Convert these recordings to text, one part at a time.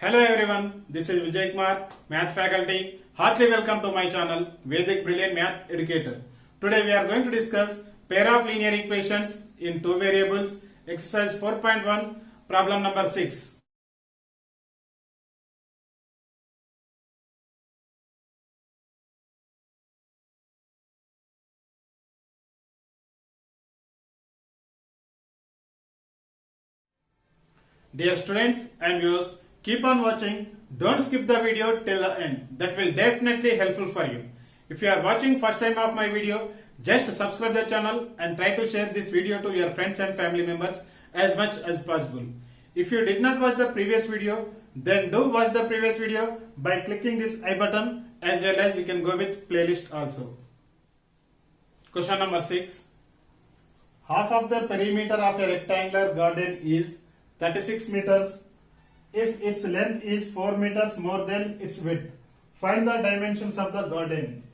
Hello everyone, this is Vijay Kumar, Math faculty. Heartily welcome to my channel, Vedic Brilliant Math Educator. Today we are going to discuss pair of linear equations in two variables, exercise 4.1, problem number 6. Dear students and viewers, keep on watching. Don't skip the video till the end. That will definitely helpful for you. If you are watching first time of my video, just subscribe the channel and try to share this video to your friends and family members as much as possible. If you did not watch the previous video, then do watch the previous video by clicking this I button, as well as you can go with playlist also. Question number 6. Half of the perimeter of a rectangular garden is 36 meters if its length is 4 meters more than its width. Find the dimensions of the garden.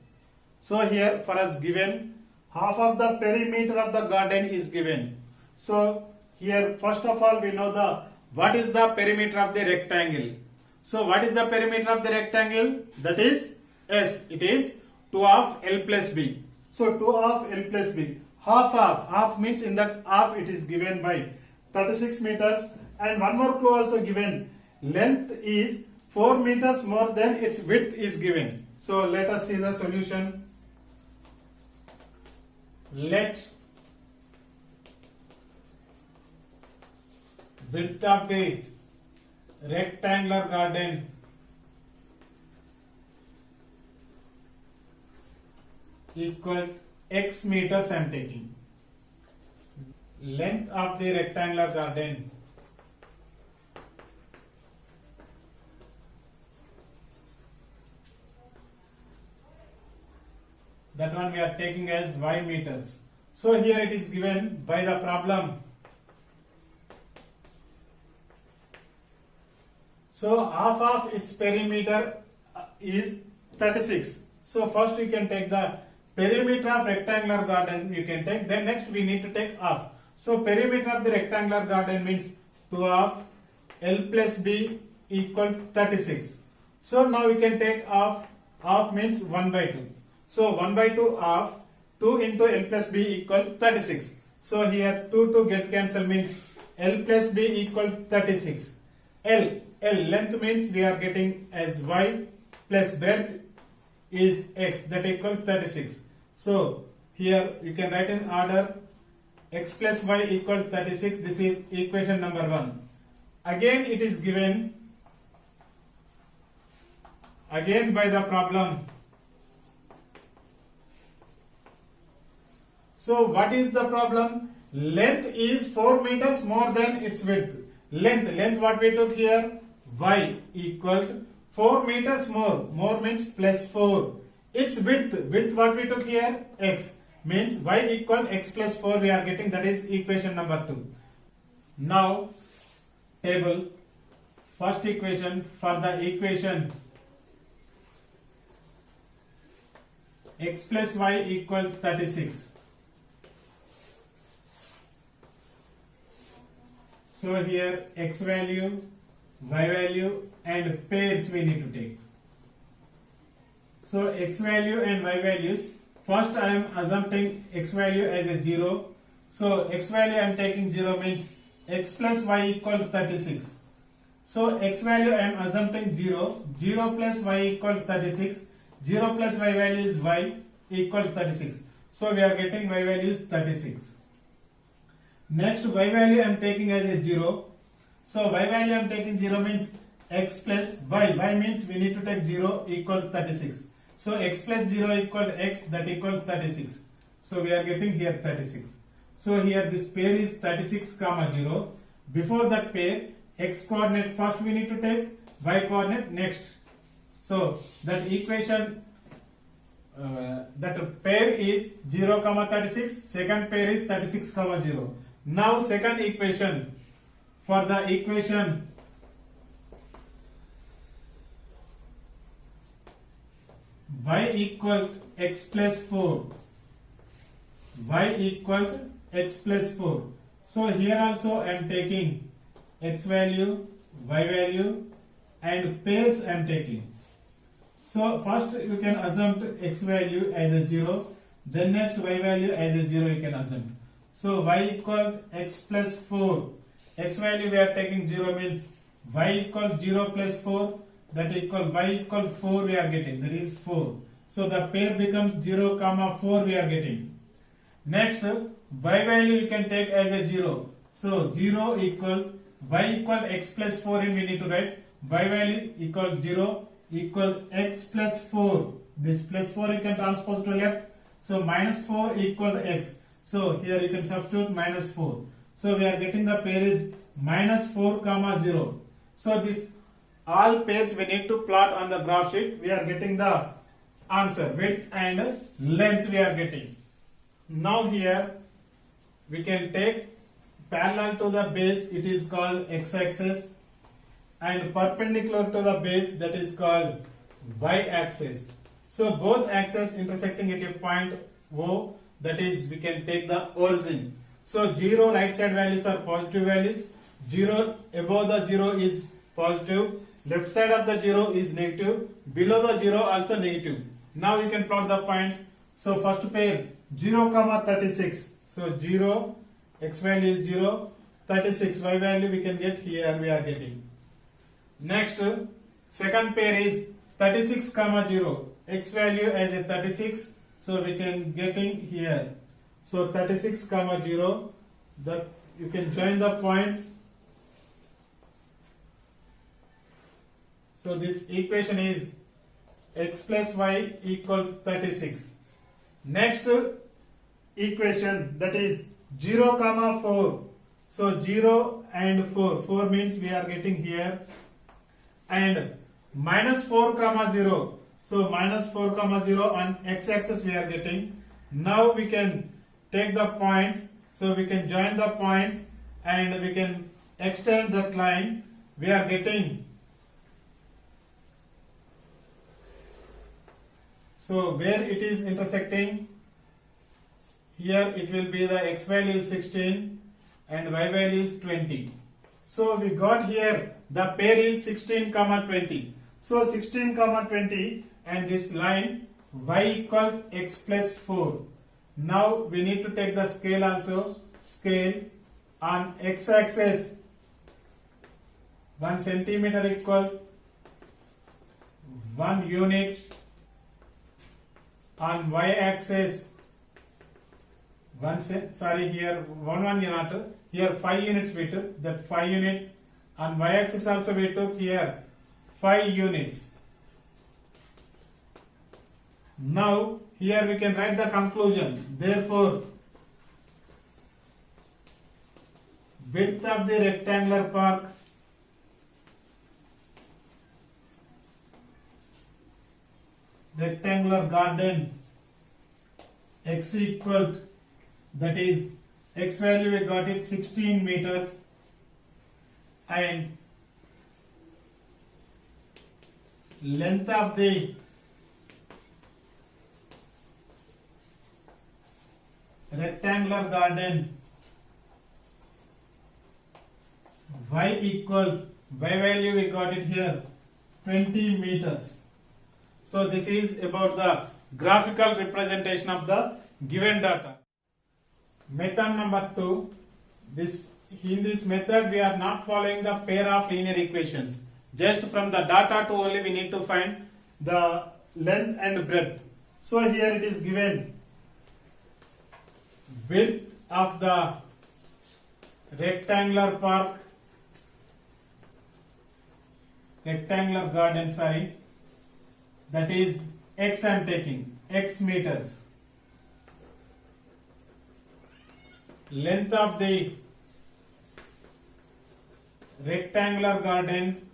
So here for us given half of the perimeter of the garden is given. So here first of all we know what is the perimeter of the rectangle. So what is the perimeter of the rectangle? That is S. It is 2 of L plus B. So 2 of L plus B. Half means in that half it is given by 36 meters, and one more clue also given. Length is 4 meters more than its width is given. So let us see the solution. Let width of the rectangular garden equal x meters I am taking. Length of the rectangular garden that one we are taking as y meters. So here it is given by the problem. So half of its perimeter is 36. So first you can take the perimeter of rectangular garden, you can take, then next we need to take half. So perimeter of the rectangular garden means 2 of L plus B equal 36. So now we can take half means 1 by 2. So 1 by 2 of 2 into L plus B equal 36. So here 2 get cancel means L plus B equal 36. L length means we are getting as y plus breadth is x, that equal 36. So here you can write in order x plus y equal 36. This is equation number 1. Again it is given again by the problem. So what is the problem? Length is 4 meters more than its width. Length what we took here? Y equal 4 meters more means plus 4. Its width what we took here? X, means y equal x plus 4 we are getting, that is equation number 2. Now table first equation for the equation x plus y equal 36. So here x value, y value and pairs we need to take. So x value and y values, first I am assuming x value as a 0. So x value I am taking 0 means x plus y equal 36. So x value I am assuming 0 plus y equal 36. 0 plus y value is y equal 36. So we are getting y value is 36. Next y value I am taking as a 0. So y value I am taking 0 means x plus y means we need to take 0 equal 36. So x plus 0 equal x, that equal 36. So we are getting here 36. So here this pair is 36 comma 0. Before that pair, x coordinate first we need to take, y coordinate next. So that equation that pair is 0 comma 36, second pair is 36 comma 0. Now second equation, for the equation y equal x plus 4, y equal x plus 4. So here also I am taking x value, y value and pairs I am taking. So first you can assume x value as a 0, then next y value as a 0 you can assume. So y equal x plus 4, x value we are taking 0 means y equal 0 plus 4, that equal y equal 4 we are getting, that is 4. So the pair becomes 0 comma 4 we are getting. Next y value you can take as a 0. So 0 equal y equal x plus 4 and we need to write y value equal 0 equal x plus 4. This plus 4 you can transpose to left. So minus 4 equal x. So here you can substitute minus 4. So we are getting the pair is minus 4 comma 0. So this all pairs we need to plot on the graph sheet. We are getting the answer, width and length we are getting. Now here we can take parallel to the base, it is called x-axis, and perpendicular to the base, that is called y-axis. So both axes intersecting at a point O, that is we can take the origin. So 0 right side values are positive values, 0 above the 0 is positive, left side of the 0 is negative, below the 0 also negative. Now you can plot the points. So first pair 0 comma 36. So 0, x value is 0, 36 y value we can get here we are getting. Next second pair is 36 comma 0, x value as a 36, so we can getting here. So 36 comma 0, that you can join the points. So this equation is x plus y equal 36. Next equation, that is 0 comma 4. So 0 and 4, 4 means we are getting here, and minus 4 comma 0. So minus 4 comma 0 on x-axis we are getting. Now we can take the points, so we can join the points and we can extend that line. We are getting, so where it is intersecting, here it will be the x value is 16 and y value is 20. So we got here the pair is 16 comma 20. So 16 comma 20 and this line y equals x plus 4. Now we need to take the scale also. Scale on x axis 1 centimeter equal 1 unit. On y axis here 1 unit, here 5 units we took, that 5 units. On y axis also we took here 5 units. Now here we can write the conclusion. Therefore width of the rectangular park rectangular garden x equal, that is x value we got it 16 meters, and length of the rectangular garden y equal, y value we got it here 20 meters. So this is about the graphical representation of the given data. Method number 2. In this method we are not following the pair of linear equations. Just from the data to only we need to find the length and breadth. So here it is given width of the rectangular garden, that is x I am taking, x meters. Length of the rectangular garden,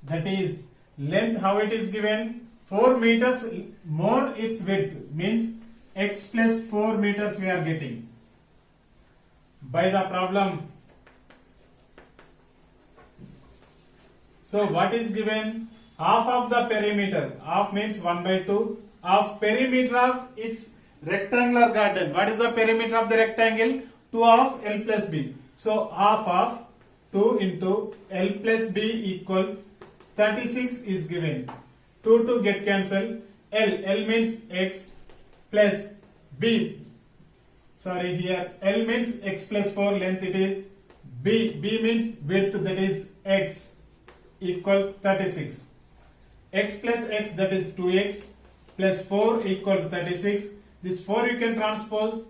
that is length, how it is given, 4 meters more its width, means x plus 4 meters we are getting by the problem. So what is given? Half of the perimeter, half means 1 by 2 of perimeter of its rectangular garden. What is the perimeter of the rectangle? 2 of L plus B. So half of 2 into L plus B equal 36 is given. 2 to get cancelled. L means X plus B. Sorry, here L means X plus 4 length it is. B means width, that is X, equal 36. X plus X, that is 2X plus 4 equal to 36. This 4 you can transpose.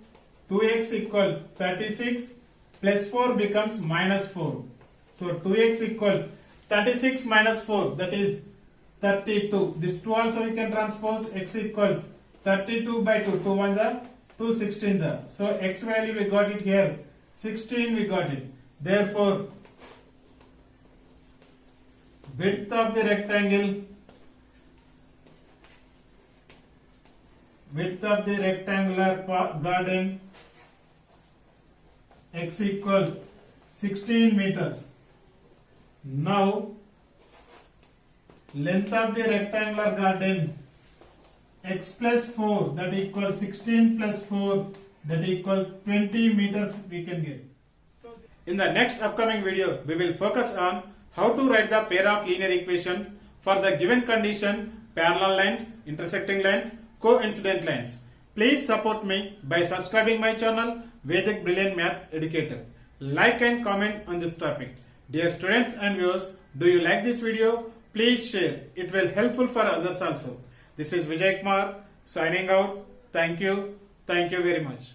2X equal 36 plus 4 becomes minus 4. So 2X equal 36 minus 4, that is 32. This 2 also you can transpose. X equal 32 by 2. 2 ones are 2 16s are. So X value we got it here. 16 we got it. Therefore, width of the rectangular garden X equal 16 meters. Now, length of the rectangular garden X plus 4, that equals 16 plus 4, that equals 20 meters we can get. So, in the next upcoming video, we will focus on how to write the pair of linear equations for the given condition: parallel lines, intersecting lines, coincident lines. Please support me by subscribing my channel Vedic Brilliant Math Educator. Like and comment on this topic. Dear students and viewers, do you like this video? Please share. It will helpful for others also. This is Vijay Kumar signing out. Thank you. Thank you very much.